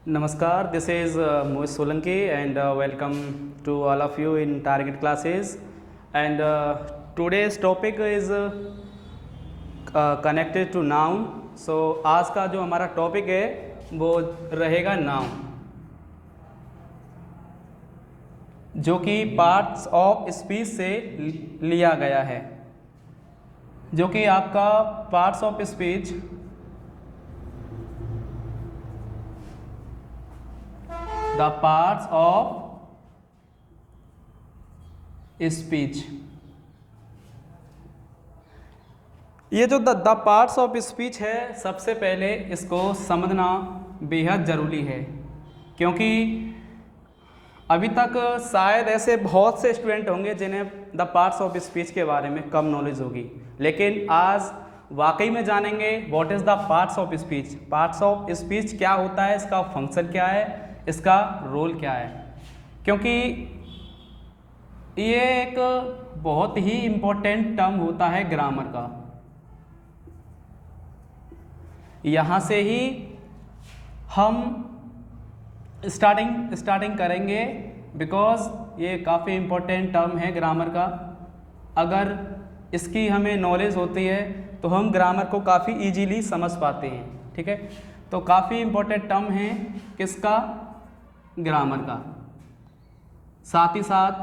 Namaskar, this is Mohit Solanki and welcome to all of you in target classes. And today's topic is connected to noun. So आज का जो हमारा topic है वो रहेगा noun, जो कि पार्ट्स ऑफ स्पीच से लिया गया है, जो कि आपका parts of speech the parts of speech. ये जो द पार्ट्स ऑफ स्पीच है, सबसे पहले इसको समझना बेहद ज़रूरी है, क्योंकि अभी तक शायद ऐसे बहुत से स्टूडेंट होंगे जिन्हें द पार्ट्स ऑफ स्पीच के बारे में कम नॉलेज होगी, लेकिन आज वाकई में जानेंगे what is the parts of speech. Parts of speech क्या होता है, इसका फंक्शन क्या है, इसका रोल क्या है, क्योंकि ये एक बहुत ही इम्पोर्टेंट टर्म होता है ग्रामर का। यहाँ से ही हम स्टार्टिंग करेंगे, बिकॉज ये काफ़ी इम्पोर्टेंट टर्म है ग्रामर का। अगर इसकी हमें नॉलेज होती है तो हम ग्रामर को काफ़ी इजीली समझ पाते हैं। ठीक है, तो काफ़ी इम्पोर्टेंट टर्म है किसका, ग्रामर का। साथ ही साथ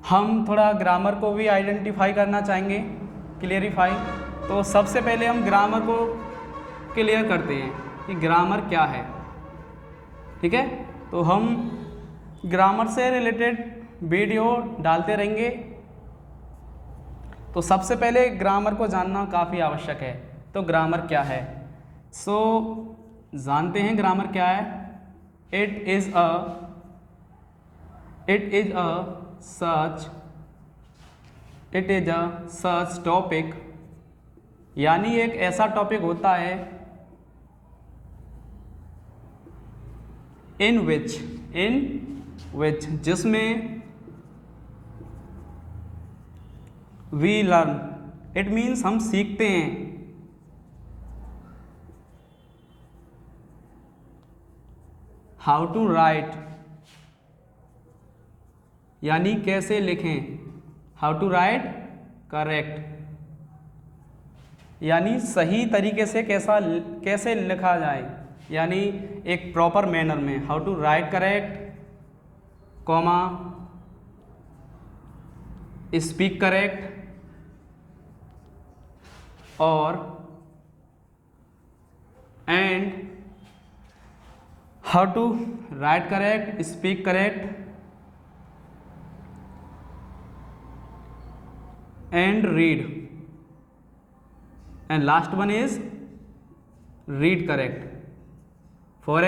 हम थोड़ा ग्रामर को भी आइडेंटिफाई करना चाहेंगे, क्लियरिफाई। तो सबसे पहले हम ग्रामर को क्लियर करते हैं कि ग्रामर क्या है। ठीक है, तो हम ग्रामर से रिलेटेड वीडियो डालते रहेंगे। तो सबसे पहले ग्रामर को जानना काफ़ी आवश्यक है। तो ग्रामर क्या है, जानते हैं ग्रामर क्या है। It is a such topic, यानी एक ऐसा टॉपिक होता है इन विच जिसमें वी लर्न, इट मीन्स हम सीखते हैं। हाउ टू राइट, यानी कैसे लिखें। हाउ टू राइट करेक्ट, यानी सही तरीके से कैसे लिखा जाए, यानी एक प्रॉपर मैनर में। How to write correct, comma speak correct, और and how to write correct, speak correct and read, and last one is read correct. For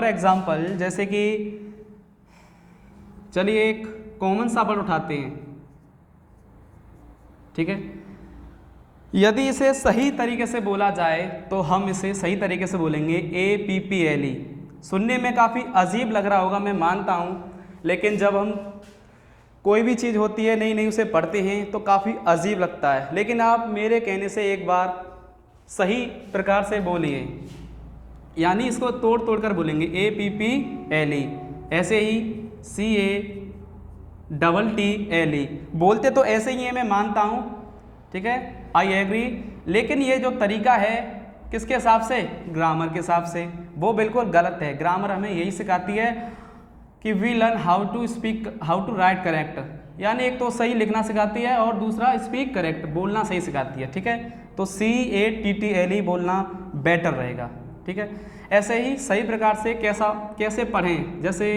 example जैसे कि चलिए एक कॉमन सा वर्ड उठाते हैं। ठीक है, यदि इसे सही तरीके से बोला जाए तो हम इसे सही तरीके से बोलेंगे APPLE। सुनने में काफ़ी अजीब लग रहा होगा, मैं मानता हूँ, लेकिन जब हम कोई भी चीज़ होती है नई नई उसे पढ़ते हैं तो काफ़ी अजीब लगता है। लेकिन आप मेरे कहने से एक बार सही प्रकार से बोलिए, यानी इसको तोड़ कर बोलेंगे APPLE। ऐसे ही CATTLE बोलते तो ऐसे ही है, मैं मानता हूँ। ठीक है, आई एग्री, लेकिन ये जो तरीका है किसके हिसाब से, ग्रामर के हिसाब से, वो बिल्कुल गलत है। ग्रामर हमें यही सिखाती है कि we learn how to speak, how to write correct, यानी एक तो सही लिखना सिखाती है और दूसरा स्पीक करेक्ट, बोलना सही सिखाती है। ठीक है, तो CATTLE बोलना बेटर रहेगा। ठीक है, ऐसे ही सही प्रकार से कैसे पढ़ें, जैसे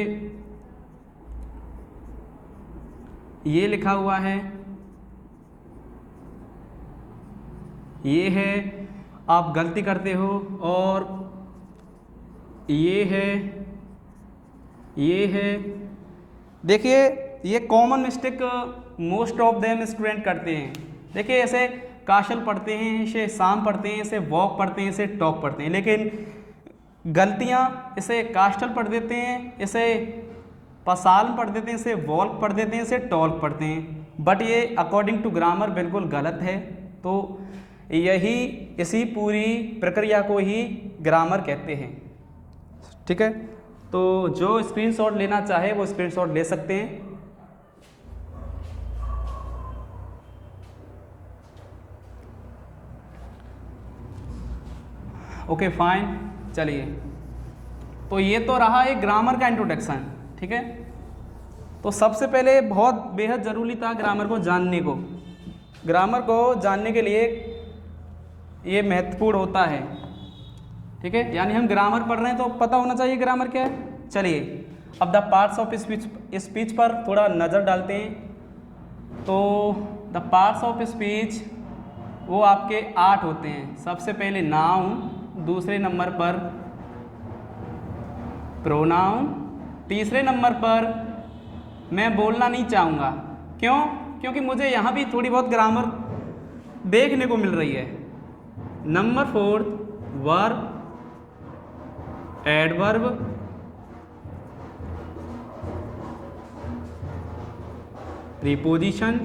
ये लिखा हुआ है, ये है, आप गलती करते हो, और ये है। देखिए ये common mistake most of them student करते हैं। देखिए ऐसे काशल पढ़ते हैं, इसे शाम पढ़ते हैं, इसे वॉक पढ़ते हैं, इसे टॉक पढ़ते हैं, लेकिन गलतियाँ इसे कास्टल पढ़ देते हैं, इसे पसाल पढ़ देते हैं, इसे वॉल्क पढ़ देते हैं, इसे टॉल्क पढ़ते हैं। बट ये अकॉर्डिंग टू ग्रामर बिल्कुल गलत है। तो यही इसी पूरी प्रक्रिया को ही ग्रामर कहते हैं। ठीक है, तो जो स्क्रीनशॉट लेना चाहे वो स्क्रीनशॉट ले सकते हैं। ओके फाइन, चलिए, तो ये तो रहा एक ग्रामर का इंट्रोडक्शन। ठीक है, तो सबसे पहले बहुत बेहद ज़रूरी था ग्रामर को जानने को। ग्रामर को जानने के लिए ये महत्वपूर्ण होता है। ठीक है, यानी हम ग्रामर पढ़ रहे हैं तो पता होना चाहिए ग्रामर क्या है। चलिए अब द पार्ट्स ऑफ स्पीच पर थोड़ा नज़र डालते हैं। तो द पार्ट्स ऑफ स्पीच वो आपके 8 होते हैं। सबसे पहले नाउन, दूसरे नंबर पर प्रोनाउन, तीसरे नंबर पर मैं बोलना नहीं चाहूँगा। क्यों? क्योंकि मुझे यहाँ भी थोड़ी बहुत ग्रामर देखने को मिल रही है। Number 4 verb, adverb, preposition,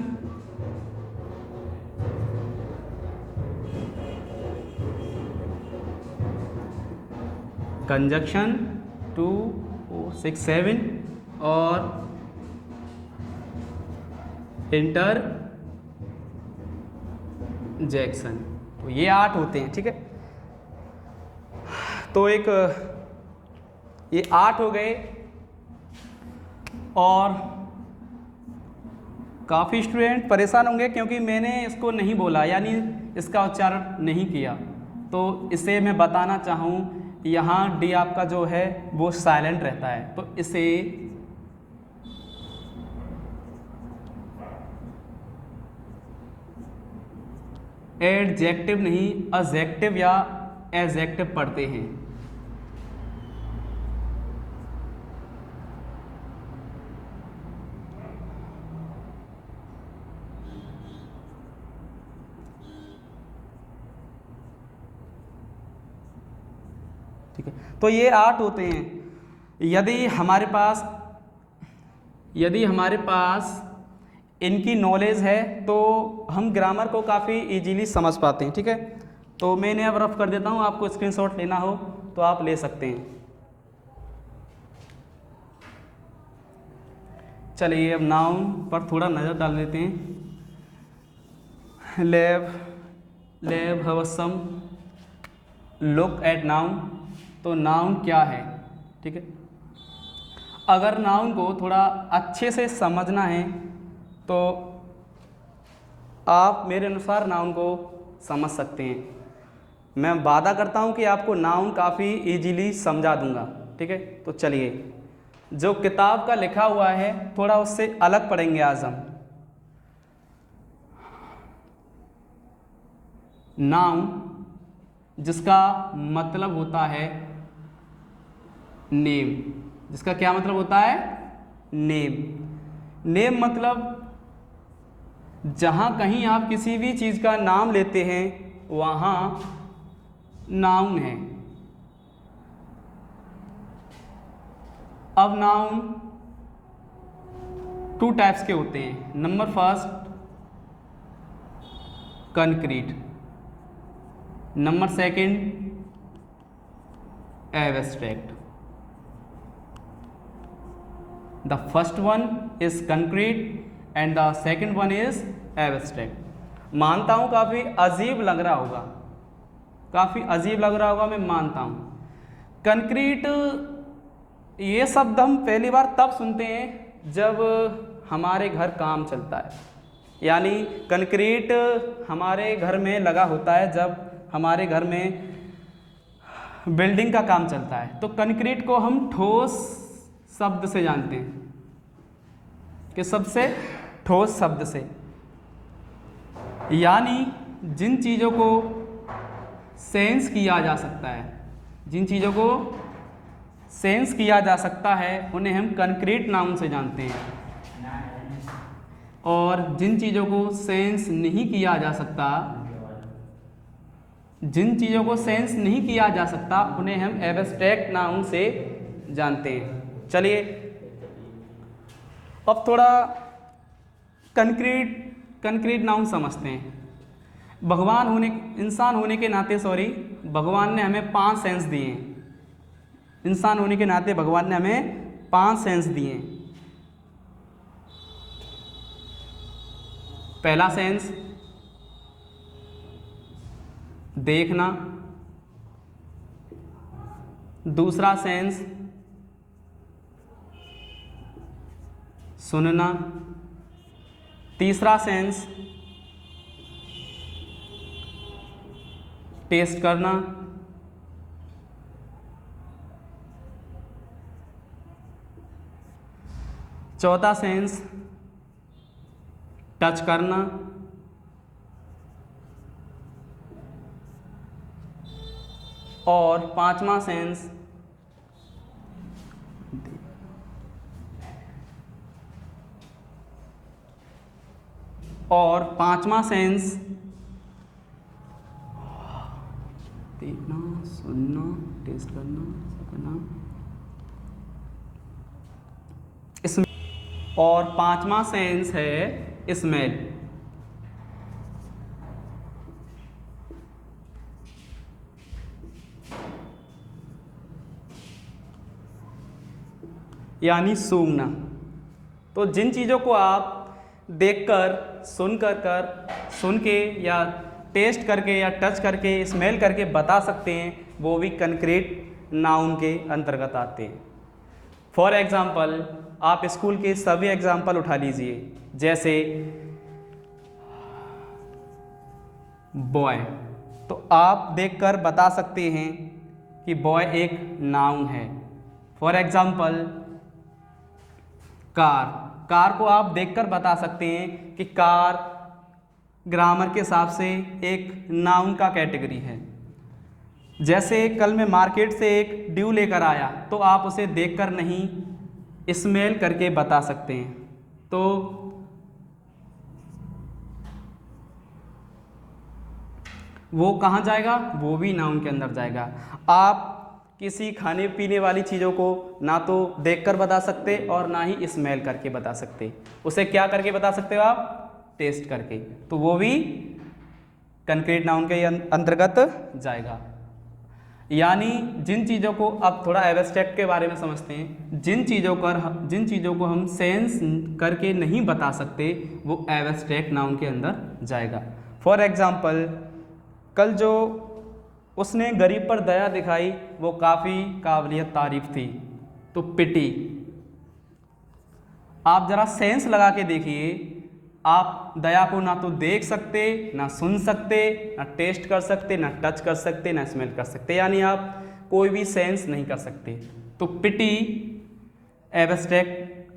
conjunction 2 4 6 7 और इंटरजेक्शन। तो ये 8 होते हैं। ठीक है, तो एक ये 8 हो गए। और काफ़ी स्टूडेंट परेशान होंगे क्योंकि मैंने इसको नहीं बोला, यानी इसका उच्चारण नहीं किया। तो इसे मैं बताना चाहूँ, यहाँ डी आपका जो है वो साइलेंट रहता है, तो इसे एडजेक्टिव नहीं एडजेक्टिव या एडजेक्टिव पढ़ते हैं। ठीक है, तो ये 8 होते हैं। यदि हमारे पास इनकी नॉलेज है तो हम ग्रामर को काफ़ी इजीली समझ पाते हैं। ठीक है, तो मैंने अब रफ कर देता हूँ, आपको स्क्रीनशॉट लेना हो तो आप ले सकते हैं। चलिए अब नाउन पर थोड़ा नज़र डाल देते हैं। लेव हवसम, लुक एट नाउन। तो नाउन क्या है? ठीक है, अगर नाउन को थोड़ा अच्छे से समझना है तो आप मेरे अनुसार नाउन को समझ सकते हैं। मैं वादा करता हूं कि आपको नाउन काफ़ी इजीली समझा दूंगा। ठीक है, तो चलिए, जो किताब का लिखा हुआ है थोड़ा उससे अलग पढ़ेंगे आज हम। नाउन जिसका मतलब होता है नेम, जिसका क्या मतलब होता है? नेम। नेम मतलब जहाँ कहीं आप किसी भी चीज़ का नाम लेते हैं वहाँ नाउन है। अब नाउन 2 टाइप्स के होते हैं। Number first concrete, number second abstract. The first one is concrete and the second one is abstract। मानता हूँ काफ़ी अजीब लग रहा होगा, मैं मानता हूँ। कंक्रीट ये शब्द हम पहली बार तब सुनते हैं जब हमारे घर काम चलता है, यानी कंक्रीट हमारे घर में लगा होता है जब हमारे घर में बिल्डिंग का काम चलता है। तो कंक्रीट को हम ठोस शब्द से जानते हैं। किस शब्द से? ठोस शब्द से। यानी जिन चीज़ों को सेंस किया जा सकता है, जिन चीज़ों को सेंस किया जा सकता है उन्हें हम कंक्रीट नाउन से जानते हैं, और जिन चीज़ों को सेंस नहीं किया जा सकता, उन्हें हम एब्स्ट्रैक्ट नाउन से जानते हैं। चलिए अब थोड़ा कंक्रीट नाउन समझते हैं। भगवान होने इंसान होने के नाते भगवान ने हमें 5 सेंस दिए हैं। इंसान होने के नाते भगवान ने हमें 5 सेंस दिए हैं। पहला सेंस देखना, दूसरा सेंस सुनना, तीसरा सेंस टेस्ट करना, चौथा सेंस टच करना, और पांचवा सेंस देखना, सुनना, टेस्ट करना, और पांचवा सेंस है स्मेल। यानी सूंघना। तो जिन चीज़ों को आप देखकर, सुन के या टेस्ट करके या टच करके, स्मेल करके बता सकते हैं, वो भी कंक्रीट नाउन के अंतर्गत आते हैं। फॉर एग्जाम्पल, आप स्कूल के सभी एग्जाम्पल उठा लीजिए, जैसे बॉय, तो आप देखकर बता सकते हैं कि बॉय एक नाउन है। फॉर एग्जाम्पल कार को आप देखकर बता सकते हैं कि कार ग्रामर के हिसाब से एक नाउन का कैटेगरी है। जैसे कल मैं मार्केट से एक ड्यू लेकर आया, तो आप उसे देखकर नहीं, स्मेल करके बता सकते हैं। तो वो कहाँ जाएगा? वो भी नाउन के अंदर जाएगा। आप किसी खाने पीने वाली चीज़ों को ना तो देखकर बता सकते और ना ही स्मेल करके बता सकते। उसे क्या करके बता सकते हो आप? टेस्ट करके। तो वो भी कंक्रीट नाउन के अंतर्गत जाएगा। यानी जिन चीज़ों को, अब थोड़ा एब्स्ट्रैक्ट के बारे में समझते हैं, जिन चीज़ों को हम सेंस करके नहीं बता सकते, वो एब्स्ट्रैक्ट नाउन के अंदर जाएगा। फॉर एग्जाम्पल, कल जो उसने गरीब पर दया दिखाई, वो काफ़ी काबिलियत तारीफ थी। तो पिटी, आप ज़रा सेंस लगा के देखिए, आप दया को ना तो देख सकते, ना सुन सकते, ना टेस्ट कर सकते, ना टच कर सकते, ना स्मेल कर सकते, यानी आप कोई भी सेंस नहीं कर सकते। तो पिटी एब्स्ट्रैक्ट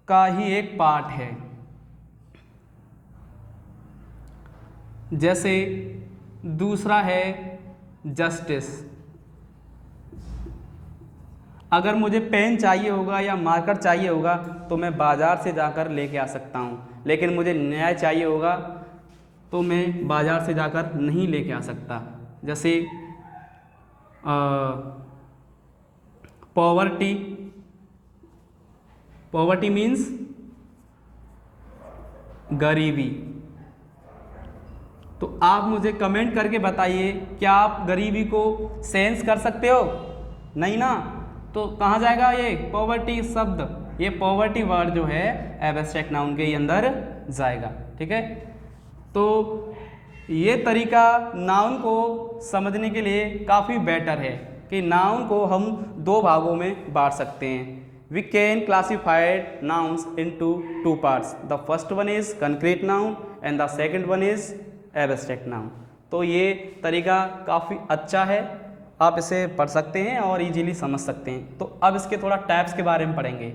का ही एक पार्ट है। जैसे दूसरा है जस्टिस। अगर मुझे पेन चाहिए होगा या मार्कर चाहिए होगा तो मैं बाज़ार से जाकर लेके आ सकता हूँ, लेकिन मुझे न्याय चाहिए होगा तो मैं बाज़ार से जाकर नहीं लेके आ सकता। जैसे पॉवर्टी मीन्स गरीबी। तो आप मुझे कमेंट करके बताइए, क्या आप गरीबी को सेंस कर सकते हो? नहीं ना, तो कहाँ जाएगा ये पॉवर्टी शब्द? ये पॉवर्टी वर्ड जो है एब्स्ट्रैक्ट नाउन के अंदर जाएगा। ठीक है, तो ये तरीका नाउन को समझने के लिए काफ़ी बेटर है कि नाउन को हम 2 भागों में बांट सकते हैं। We can classify nouns into 2 parts. The first one is concrete noun and the second one is abstract noun. तो ये तरीका काफ़ी अच्छा है, आप इसे पढ़ सकते हैं और इजीली समझ सकते हैं। तो अब इसके थोड़ा टाइप्स के बारे में पढ़ेंगे।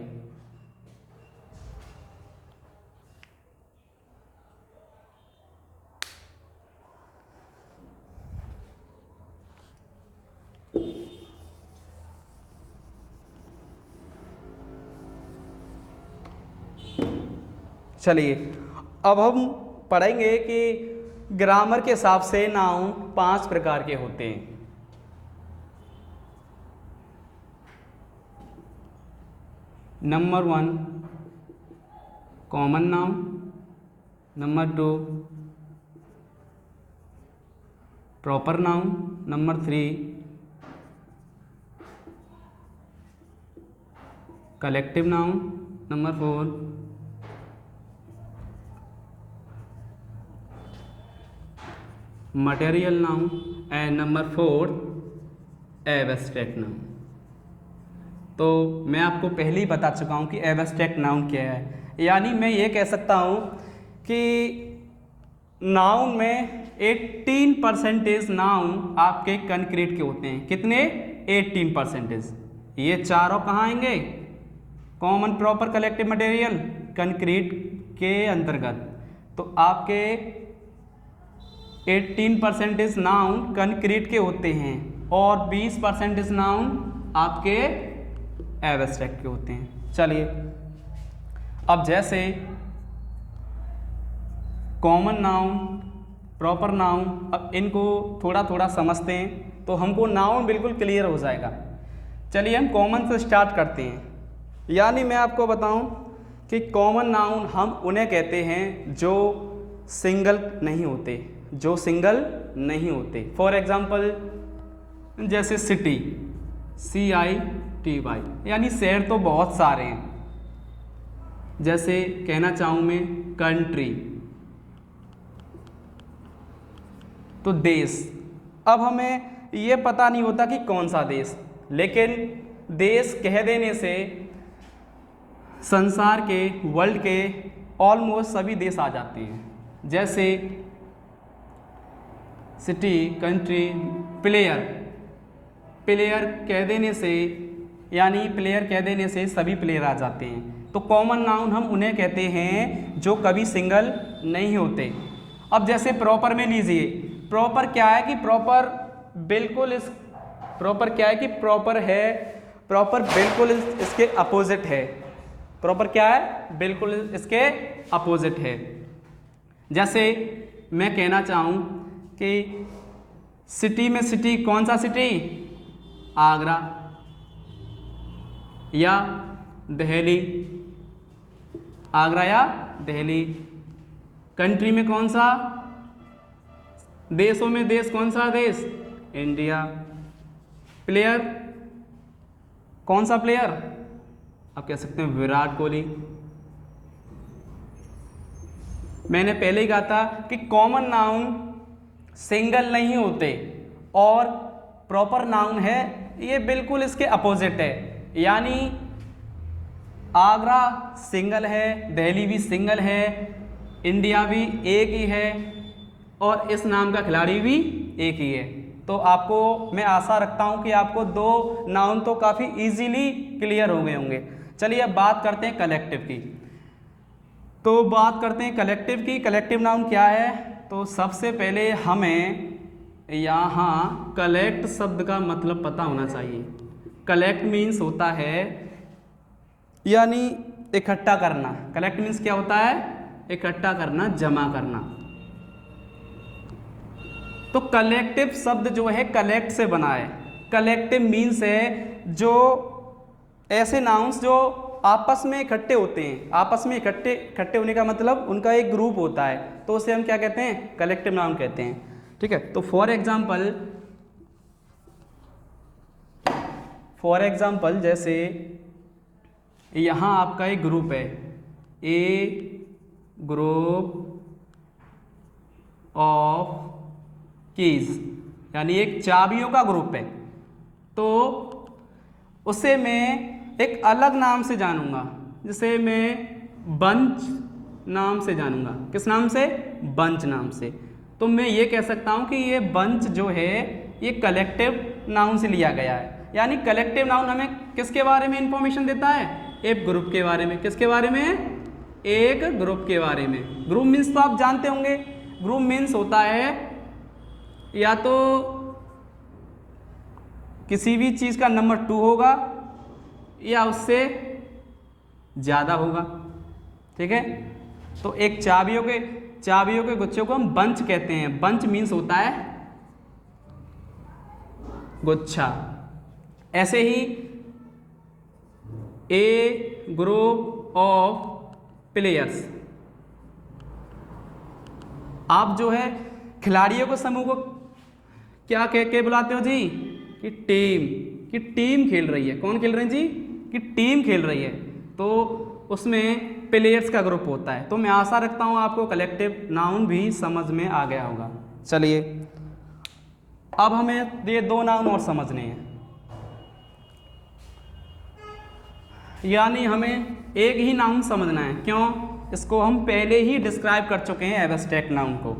चलिए, अब हम पढ़ेंगे कि ग्रामर के हिसाब से नाउन 5 प्रकार के होते हैं। Number 1 common noun, number 2 proper noun. Number 3 collective noun. Number 4 material noun and number 4 abstract noun. तो मैं आपको पहले ही बता चुका हूँ कि एब्स्ट्रैक्ट नाउन क्या है। यानी मैं ये कह सकता हूँ कि नाउन में 18% नाउन आपके कंक्रीट के होते हैं। कितने? 18%। ये चारों कहाँ आएंगे? Common, proper, collective, material, concrete के अंतर्गत। तो आपके 18% नाउन कंक्रीट के होते हैं और 20% नाउन आपके एब्स्ट्रैक्ट के होते हैं। चलिए अब जैसे कॉमन नाउन, प्रॉपर नाउन, अब इनको थोड़ा थोड़ा समझते हैं तो हमको नाउन बिल्कुल क्लियर हो जाएगा। चलिए हम कॉमन से स्टार्ट करते हैं। यानी मैं आपको बताऊं कि कॉमन नाउन हम उन्हें कहते हैं जो सिंगल नहीं होते, जो सिंगल नहीं होते। फॉर एग्जाम्पल जैसे सिटी, CITY, यानी शहर तो बहुत सारे हैं। जैसे कहना चाहूँ मैं कंट्री, तो देश। अब हमें ये पता नहीं होता कि कौन सा देश, लेकिन देश कह देने से संसार के, वर्ल्ड के ऑलमोस्ट सभी देश आ जाते हैं। जैसे सिटी, कंट्री, प्लेयर, प्लेयर कह देने से, यानी प्लेयर कह देने से सभी प्लेयर आ जाते हैं। तो कॉमन नाउन हम उन्हें कहते हैं जो कभी सिंगल नहीं होते। अब जैसे प्रॉपर में लीजिए, प्रॉपर क्या है कि प्रॉपर बिल्कुल इस प्रॉपर क्या है कि प्रॉपर है, प्रॉपर बिल्कुल इसके अपोजिट है। प्रॉपर क्या है? बिल्कुल इसके अपोजिट है। जैसे मैं कहना चाहूँ कि सिटी में सिटी, कौन सा सिटी? आगरा या दिल्ली, आगरा या दिल्ली। कंट्री में कौन सा? देशों में देश, कौन सा देश? इंडिया। प्लेयर, कौन सा प्लेयर? आप कह सकते हैं विराट कोहली। मैंने पहले ही कहा था कि कॉमन नाउन सिंगल नहीं होते और प्रॉपर नाउन है ये बिल्कुल इसके अपोजिट है। यानी आगरा सिंगल है, दिल्ली भी सिंगल है, इंडिया भी एक ही है और इस नाम का खिलाड़ी भी एक ही है। तो आपको मैं आशा रखता हूं कि आपको दो नाउन तो काफ़ी इजीली क्लियर हो गए होंगे। चलिए अब बात करते हैं कलेक्टिव की। तो बात करते हैं कलेक्टिव की। कलेक्टिव नाउन क्या है? तो सबसे पहले हमें यहाँ कलेक्ट शब्द का मतलब पता होना चाहिए। कलेक्ट मीन्स होता है यानी इकट्ठा करना। कलेक्ट मीन्स क्या होता है? इकट्ठा करना, जमा करना। तो कलेक्टिव शब्द जो है कलेक्ट से बना है। कलेक्टिव मीन्स है जो ऐसे नाउन्स जो आपस में इकट्ठे होते हैं। आपस में इकट्ठे होने का मतलब उनका एक ग्रुप होता है, तो उसे हम क्या कहते हैं? कलेक्टिव नाउन कहते हैं। ठीक है। तो फॉर एग्जाम्पल जैसे यहाँ आपका एक ग्रुप है, ए ग्रुप ऑफ कीज, यानी एक चाबियों का ग्रुप है। तो उसे मैं एक अलग नाम से जानूंगा, जिसे मैं बंच नाम से जानूंगा। किस नाम से? बंच नाम से। तो मैं ये कह सकता हूँ कि ये बंच जो है ये कलेक्टिव नाउन से लिया गया है। यानी कलेक्टिव नाउन हमें किसके बारे में इंफॉर्मेशन देता है? एक ग्रुप के बारे में। किसके बारे में? एक ग्रुप के बारे में। ग्रुप मीन्स तो आप जानते होंगे। ग्रुप मीन्स होता है या तो किसी भी चीज़ का नंबर 2 होगा या उससे ज़्यादा होगा। ठीक है। तो एक चाबियों के गुच्छे को हम बंच कहते हैं। बंच मीन्स होता है गुच्छा। ऐसे ही ए ग्रुप ऑफ प्लेयर्स, आप जो है खिलाड़ियों के समूह को क्या कह के बुलाते हो जी? कि टीम खेल रही है। कौन खेल रहे हैं जी? कि टीम खेल रही है। तो उसमें प्लेयर्स का ग्रुप होता है। तो मैं आशा रखता हूँ आपको कलेक्टिव नाउन भी समझ में आ गया होगा। चलिए अब हमें ये दो नाउन और समझने हैं, यानी हमें एक ही नाउन समझना है। क्यों? इसको हम पहले ही डिस्क्राइब कर चुके हैं एब्स्ट्रैक्ट नाउन को,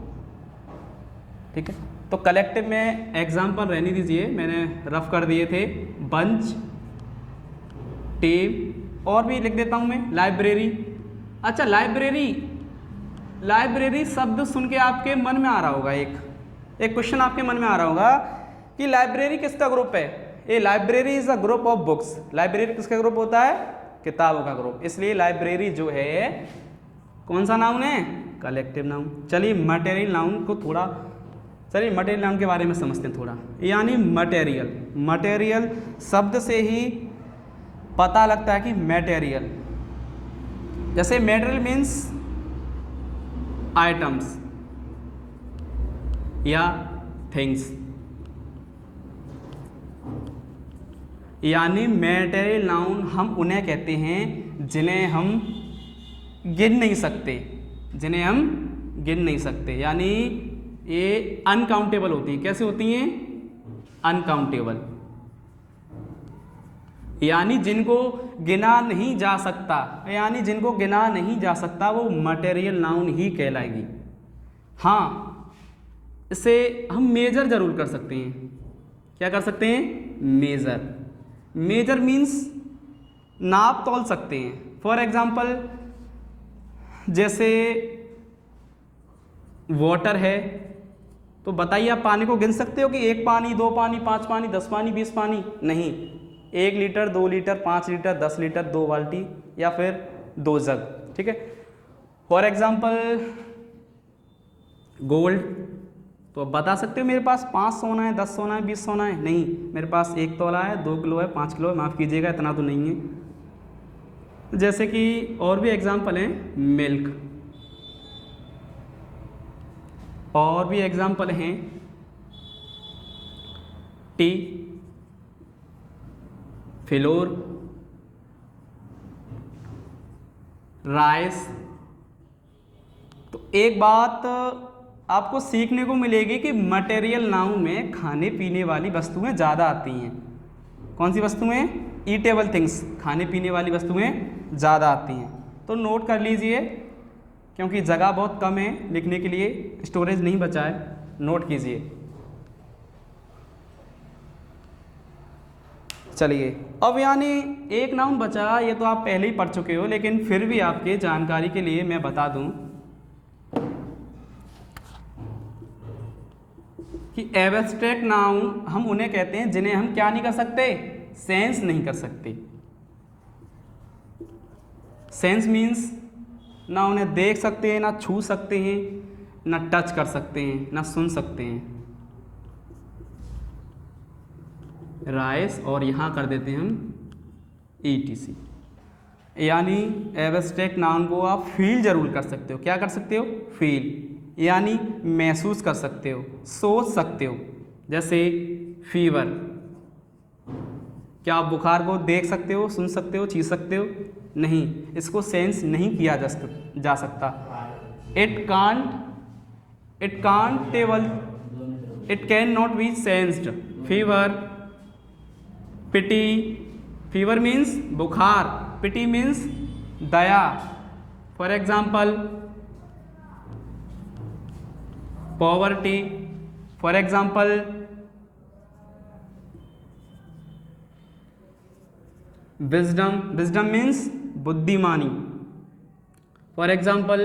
ठीक है। तो कलेक्टिव में एग्जाम्पल रहने दीजिए, मैंने रफ कर दिए थे। बंच, टीम, और भी लिख देता हूँ मैं, लाइब्रेरी। अच्छा, लाइब्रेरी शब्द सुन के आपके मन में आ रहा होगा एक क्वेश्चन आपके मन में आ रहा होगा कि लाइब्रेरी किसका ग्रुप है? A library is a group of books. Library किसका ग्रुप होता है? किताबों का ग्रुप। इसलिए लाइब्रेरी जो है कौन सा नाउन है? Collective noun. चलिए मटेरियल नाउन के बारे में समझते हैं थोड़ा। यानी मटेरियल शब्द से ही पता लगता है कि मटेरियल, जैसे मटेरियल मीन्स आइटम्स या थिंग्स, यानी मटेरियल नाउन हम उन्हें कहते हैं जिन्हें हम गिन नहीं सकते, यानी ये अनकाउंटेबल होती हैं। कैसे होती हैं? अनकाउंटेबल, यानी जिनको गिना नहीं जा सकता, वो मटेरियल नाउन ही कहलाएगी। हाँ, इसे हम मेजर जरूर कर सकते हैं। क्या कर सकते हैं? मेजर मीन्स नाप तोल सकते हैं। फॉर एग्जाम्पल, जैसे वाटर है, तो बताइए आप पानी को गिन सकते हो कि 1 पानी, 2 पानी, 5 पानी, 10 पानी, 20 पानी? नहीं। 1 लीटर, 2 लीटर, 5 लीटर, 10 लीटर, 2 बाल्टी या फिर 2 जग, ठीक है। फॉर एग्जाम्पल गोल्ड, तो बता सकते हो मेरे पास 5 सोना है, 10 सोना है, 20 सोना है? नहीं, मेरे पास 1 तोला है, 2 किलो है, 5 किलो है, माफ़ कीजिएगा इतना तो नहीं है। जैसे कि और भी एग्जाम्पल हैं, मिल्क, और भी एग्जाम्पल हैं, टी, फ्लोर, राइस। तो एक बात आपको सीखने को मिलेगी कि मटेरियल नाउन में खाने पीने वाली वस्तुएं ज़्यादा आती हैं। कौन सी वस्तुएं? ईटेबल थिंग्स, खाने पीने वाली वस्तुएं ज़्यादा आती हैं। तो नोट कर लीजिए, क्योंकि जगह बहुत कम है लिखने के लिए, स्टोरेज नहीं बचा है, नोट कीजिए। चलिए अब यानी एक नाउन बचा, ये तो आप पहले ही पढ़ चुके हो, लेकिन फिर भी आपके जानकारी के लिए मैं बता दूं कि एब्स्ट्रैक्ट नाउन हम उन्हें कहते हैं जिन्हें हम क्या नहीं कर सकते? सेंस नहीं कर सकते। सेंस मीन्स ना उन्हें देख सकते हैं, ना छू सकते हैं, ना टच कर सकते हैं, ना सुन सकते हैं। राइस, और यहाँ कर देते हैं हम ETC। यानी एब्स्ट्रैक्ट नाउन को आप फील जरूर कर सकते हो। क्या कर सकते हो? फील, यानी महसूस कर सकते हो, सोच सकते हो। जैसे फीवर, क्या आप बुखार को देख सकते हो, सुन सकते हो, छू सकते हो? नहीं, इसको सेंस नहीं किया जा सकता। It can not be sensed. Fever, pity, fever means बुखार, पिटी मीन्स दया। For example poverty, for example wisdom means बुद्धिमानी। फॉर एग्जाम्पल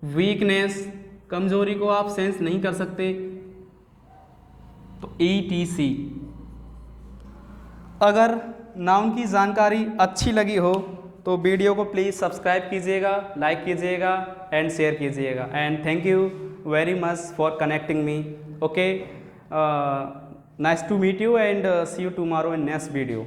वीकनेस, कमजोरी को आप सेंस नहीं कर सकते, तो ETC। अगर नाउन की जानकारी अच्छी लगी हो तो वीडियो को प्लीज़ सब्सक्राइब कीजिएगा, लाइक कीजिएगा एंड शेयर कीजिएगा। And thank you very much for connecting me. Okay, nice to meet you and see you tomorrow in next video.